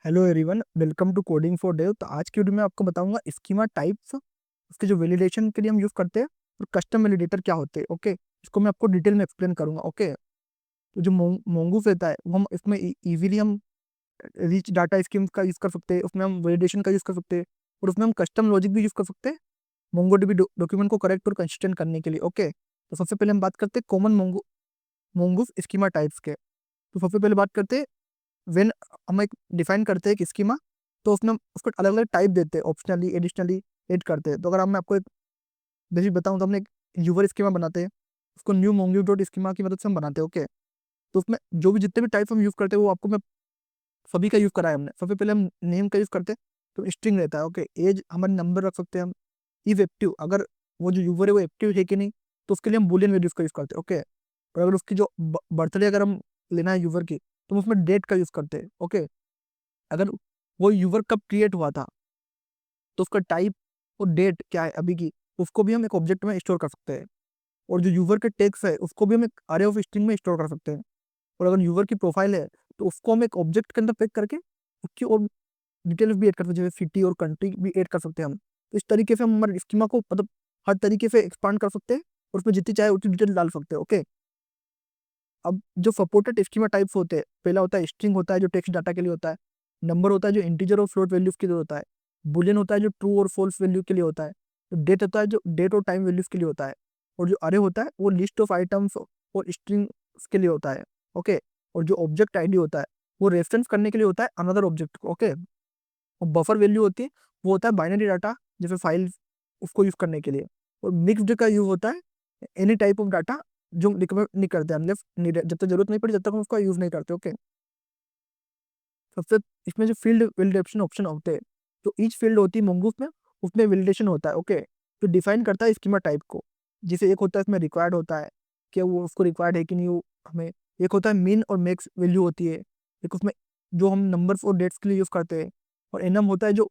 Hello everyone, welcome to coding for dev. तो आज की वीडियो में आपको बताऊंगा स्कीमा टाइप्स, उसके जो वैलिडेशन के लिए हम यूज करते हैं और कस्टम वैलिडेटर क्या होते हैं। ओके, इसको मैं आपको डिटेल में एक्सप्लेन करूंगा। ओके, तो जो मोंगूस रहता है वो हम इसमें इजीली हम रिच डाटा स्कीम का यूज कर सकते हैं, उसमें हम वैलिडेशन का यूज कर सकते हैं और उसमें हम कस्टम लॉजिक भी यूज कर सकते हैं मोंगोडीबी डॉक्यूमेंट को करेक्ट और कंसिस्टेंट करने के लिए। ओके, तो सबसे पहले हम बात करते हैं कॉमन मोंगूस स्कीमा टाइप्स के। तो सबसे पहले बात करते हैं वेन हम एक डिफाइन करते हैं एक स्कीमा, तो उसमें हम उसको अलग अलग टाइप देते हैं, ऑप्शनली, एडिशनली ऐड करते हैं। तो अगर मैं आपको एक बेसिक बताऊं तो हमने एक यूवर स्कीमा बनाते हैं, उसको न्यू मोंगू डॉट स्कीमा की मदद से हम बनाते हैं। ओके, तो उसमें जो भी जितने भी टाइप हम यूज करते हैं वो आपको मैं सभी का यूज करा है हमने। सबसे पहले हम नेम का यूज करते हैं, तो स्ट्रिंग रहता है। ओके, एज हमारे नंबर रख सकते हैं हम। इफ एक्टिव, अगर वो जो यूवर है वो एक्टिव है कि नहीं, तो उसके लिए हम बूलियन वैल्यूज का यूज करते हैं। ओके, और अगर उसकी जो बर्थडे अगर हम लेना है यूवर की, तो हम उसमें डेट का यूज करते हैं। ओके, अगर वो यूवर कब क्रिएट हुआ था तो उसका टाइप और डेट क्या है अभी की, उसको भी हम एक ऑब्जेक्ट में स्टोर कर सकते हैं। और जो यूवर के टेक्स्ट है उसको भी हम एक अरे ऑफ स्ट्रिंग में स्टोर कर सकते हैं। और अगर यूवर की प्रोफाइल है तो उसको हम एक ऑब्जेक्ट के अंदर पैक करके उसकी और डिटेल्स भी ऐड कर सकते हैं, जैसे सिटी और कंट्री भी ऐड कर सकते हैं हम। तो इस तरीके से हम हमारे स्कीमा को मतलब हर तरीके से एक्सपांड कर सकते हैं और उसमें जितनी चाहे उतनी डिटेल डाल सकते हैं। ओके, अब जो सपोर्टेड स्कीमा टाइप्स होते हैं, पहला होता है स्ट्रिंग, होता है जो टेक्स्ट डाटा के लिए होता है। नंबर होता है जो इंटीजर और फ्लोट वैल्यूज के लिए होता है। बुलियन होता है जो ट्रू और फॉल्स वैल्यू के लिए होता है। डेट होता है जो डेट और टाइम वैल्यूज के लिए होता है। और जो अरे होता है वो लिस्ट ऑफ आइटम्स और स्ट्रिंग्स के लिए होता है। ओके, और जो ऑब्जेक्ट आईडी होता है वो रेफरेंस करने के लिए होता है अनदर ऑब्जेक्ट को। ओके, और बफर वैल्यू होती है वो होता है बाइनरी डाटा, जैसे फाइल, उसको यूज करने के लिए। और मिक्सड का यूज होता है एनी टाइप ऑफ डाटा जो रिकमेंड नहीं करते हम, जब तक जरूरत नहीं पड़ी जब तक हम उसका यूज नहीं करते। ओके, सबसे इसमें जो फील्ड वैलिडेशन ऑप्शन होते हैं, तो ईच फील्ड होती है मंगूस में, उसमें वैलिडेशन होता है। ओके, तो डिफाइन करता है स्कीमा टाइप को। जैसे एक होता है इसमें रिक्वायर्ड होता है कि वो उसको रिक्वायर्ड है कि नहीं वो हमें। एक होता है मीन और मैक्स वैल्यू होती है। एक उसमें जो हम नंबर्स और डेट्स के लिए यूज करते हैं। और एनम होता है जो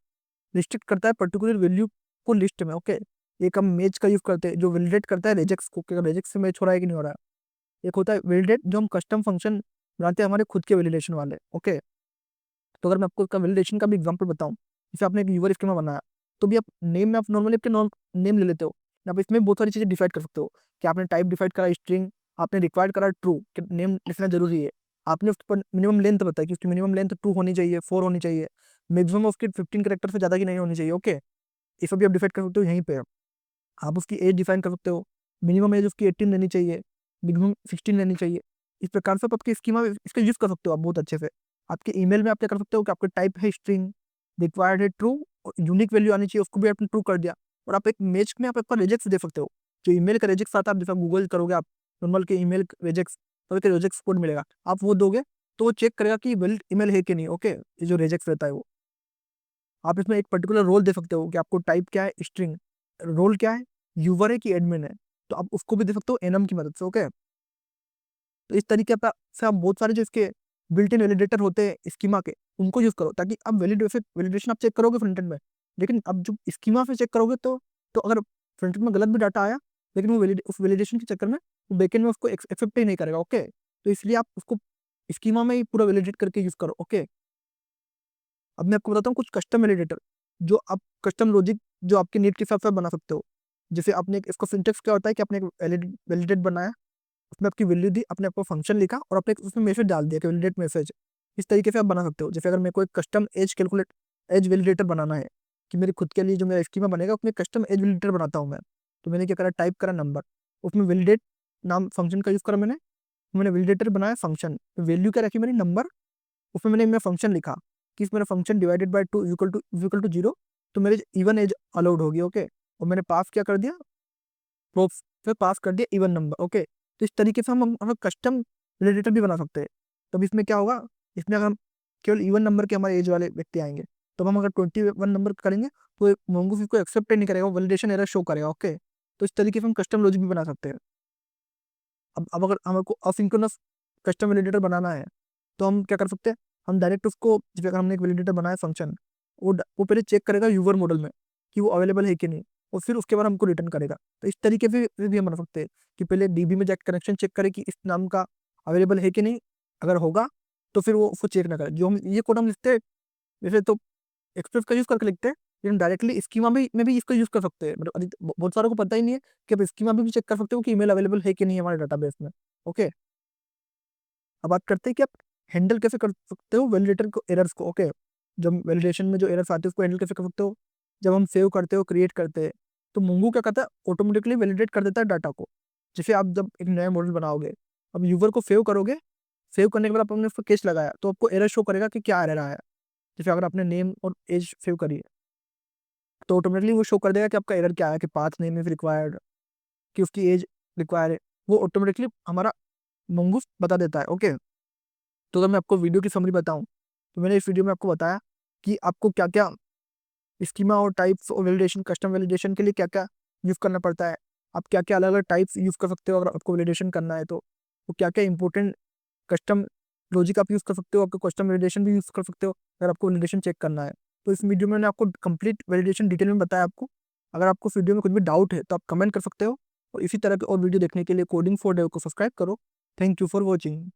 रिस्ट्रिक्ट करता है पर्टिकुलर वैल्यू को लिस्ट में। ओके, एक हम मैच का यूज करते हैं जो वैलिडेट करता है रेजेक्स को, कि रेजेक्स से मैच हो रहा है कि नहीं हो रहा है। एक होता है वैलिडेट जो हम कस्टम फंक्शन बनाते हैं हमारे खुद के वैलिडेशन वाले। ओके, तो अगर मैं आपको इसका वैलिडेशन का भी एग्जांपल बताऊं, जैसे आपने एक यूवर स्कीमा बनाया, तो भी आप नेम में आप नॉर्मली अपने नेम ले लेते हो। आप इसमें बहुत सारी चीजें डिफाइड कर सकते हो कि आपने टाइप डिफाइड करा स्ट्रिंग, आपने रिक्वायर्ड करा ट्रू कि नेम लिखना जरूरी है, आपने उस पर मिनिमम लेंथ बताई कि उसकी मिनिमम लेंथ 2 होनी चाहिए, 4 होनी चाहिए, मैक्सिमम उसकी 15 कैरेक्टर से ज्यादा की नहीं होनी चाहिए। ओके, ये सब भी आप डिफाइड कर सकते हो यहीं पे। आप उसकी एज डिफाइन कर सकते हो, मिनिमम एज उसकी 18 रहनी चाहिए, मिनिमम 16 रहनी चाहिए। इस प्रकार से आप आपकी स्कीमा में इसका यूज कर सकते हो आप बहुत अच्छे से। आपके ईमेल में आप क्या कर सकते हो कि आपका टाइप है स्ट्रिंग, रिक्वायर्ड है ट्रू, और यूनिक वैल्यू आनी चाहिए उसको भी आपने ट्रू कर दिया। और आप एक मैच में आप आपका रेजेक्स दे सकते हो, जो ईमेल का रेजेक्स आता है, आप जैसे गूगल करोगे आप नॉर्मल के ईमेल रेजेक्स, तो एक रेजेक्स कोड मिलेगा, आप वो दोगे तो वो चेक करेगा कि वैलिड ईमेल है कि नहीं। ओके, ये जो रेजेक्स रहता है वो आप इसमें एक पर्टिकुलर रोल दे सकते हो कि आपको टाइप क्या है स्ट्रिंग, रोल क्या है, यूवर है कि एडमिन है, तो आप उसको भी दे सकते हो एनम की मदद से। ओके, तो इस तरीके से आप बहुत सारे जो इसके बिल्ट इन वैलिडेटर होते हैं स्कीमा के, उनको यूज करो ताकि आप वैलिडेशन आप चेक करोगे फ्रंट एंड में। लेकिन अब जो स्कीमा से चेक करोगे तो अगर फ्रंट एंड में गलत भी डाटा आया, लेकिन वो उस वैलिडेशन के चक्कर में वो बैकएंड में उसको एक्सेप्ट ही नहीं करेगा। ओके, तो इसलिए आप उसको स्कीमा में ही पूरा वैलिडेट करके यूज करो। ओके, अब मैं आपको बताता हूँ कुछ कस्टम वैलिडेटर जो आप कस्टम लॉजिक जो आपके नीड के हिसाब से बना सकते हो। जैसे आपने इसका सिंटेक्स क्या होता है कि आपने एक वैलिडेट बनाया, उसमें आपकी वैल्यू दी, आपने आपको फंक्शन लिखा और आपने उसमें मैसेज डाल दिया कि वैलिडेट मैसेज। इस तरीके से आप बना सकते हो। जैसे अगर मेरे को एक कस्टम एज वैलिडेटर बनाना है कि मेरे खुद के लिए जो मेरा स्कीमा बनेगा उसमें कस्टम एज वैलिडेटर बनाता हूँ मैं, तो मैंने क्या करा, टाइप करा नंबर, उसमें वैलिडेट नाम फंक्शन का यूज करा मैंने वैलिडेटर बनाया फंक्शन, वैल्यू क्या रखी मैंने नंबर, उसमें मैंने मेरा फंक्शन लिखा कि इफ मेरा function divided by 2 equal to 0, तो मेरे इवन एज अलाउड होगी। ओके, और मैंने पास क्या कर दिया, प्रोफ पे पास कर दिया इवन नंबर। ओके, तो इस तरीके से हम कस्टम रिलेटर भी बना सकते हैं। तब इसमें क्या होगा, इसमें अगर हम केवल इवन नंबर के हमारे एज वाले व्यक्ति आएंगे, तो हम अगर 21 नंबर करेंगे तो मोंगो इसको एक्सेप्ट ही नहीं करेगा, वैलिडेशन एरर शो करेगा। ओके, तो इस तरीके से हम कस्टम लॉजिक भी बना सकते हैं। अब अगर हमको असिंक्रोनस कस्टम वैलिडेटर बनाना है तो हम क्या कर सकते हैं, हम डायरेक्ट उसको, जैसे अगर हमने एक वैलिडेटर बनाया फंक्शन, वो पहले चेक करेगा यूजर मॉडल में कि वो अवेलेबल है कि नहीं, और फिर उसके बाद हमको रिटर्न करेगा। तो इस तरीके से भी हम बना सकते हैं कि पहले डीबी में जाकर कनेक्शन चेक करे कि इस नाम का अवेलेबल है कि नहीं, अगर होगा तो फिर वो उसको चेक ना करे। जो हम ये कोड हम लिखते हैं वैसे तो एक्सप्रेस का यूज़ करके लिखते हैं, लेकिन डायरेक्टली स्कीमा में भी इसका यूज़ कर सकते हैं। मतलब बहुत सारों को पता ही नहीं है कि आप स्कीमा में भी चेक कर सकते हो कि ईमेल अवेलेबल है कि नहीं हमारे डाटाबेस में। ओके, अब बात करते हैं कि आप हैंडल कैसे कर सकते हो वैलिडेटर को एरर्स को। ओके, जब वैलिडेशन में जो एरर्स आते हैं उसको हैंडल कैसे कर सकते हो। जब हम सेव करते हो, क्रिएट करते हैं, तो मोंगो क्या करता है, ऑटोमेटिकली वैलिडेट कर देता है डाटा को। जैसे आप जब एक नया मॉडल बनाओगे, अब यूजर को सेव करोगे, सेव करने के बाद आपने उसको केस लगाया, तो आपको एरर शो करेगा कि क्या एरर आया। जैसे अगर आपने नेम और एज सेव करी है, तो ऑटोमेटिकली वो शो कर देगा कि आपका एरर क्या है, कि पाथ नेम इज रिक्वायर्ड, कि उसकी एज रिक्वायर है। वो ऑटोमेटिकली हमारा मंगूस बता देता है। ओके, तो अगर मैं आपको वीडियो की समरी बताऊं, तो मैंने इस वीडियो में आपको बताया कि आपको क्या क्या स्कीमा और टाइप्स और वैलिडेशन, कस्टम वैलिडेशन के लिए क्या क्या यूज़ करना पड़ता है। आप क्या क्या अलग अलग टाइप्स यूज़ कर सकते हो अगर आपको वैलिडेशन करना है, तो क्या क्या इंपॉर्टेंट कस्टम लॉजिक आप यूज़ कर सकते हो, आपको कस्टम वैलिडेशन भी यूज़ कर सकते हो अगर आपको वैलिडेशन चेक करना है। तो इस वीडियो में मैंने आपको कंप्लीट वैलिडेशन डिटेल में बताया आपको। अगर आपको इस वीडियो में कुछ भी डाउट है तो आप कमेंट कर सकते हो, और इसी तरह के और वीडियो देखने के लिए कोडिंग फॉर डेव को सब्सक्राइब करो। Thank you for watching.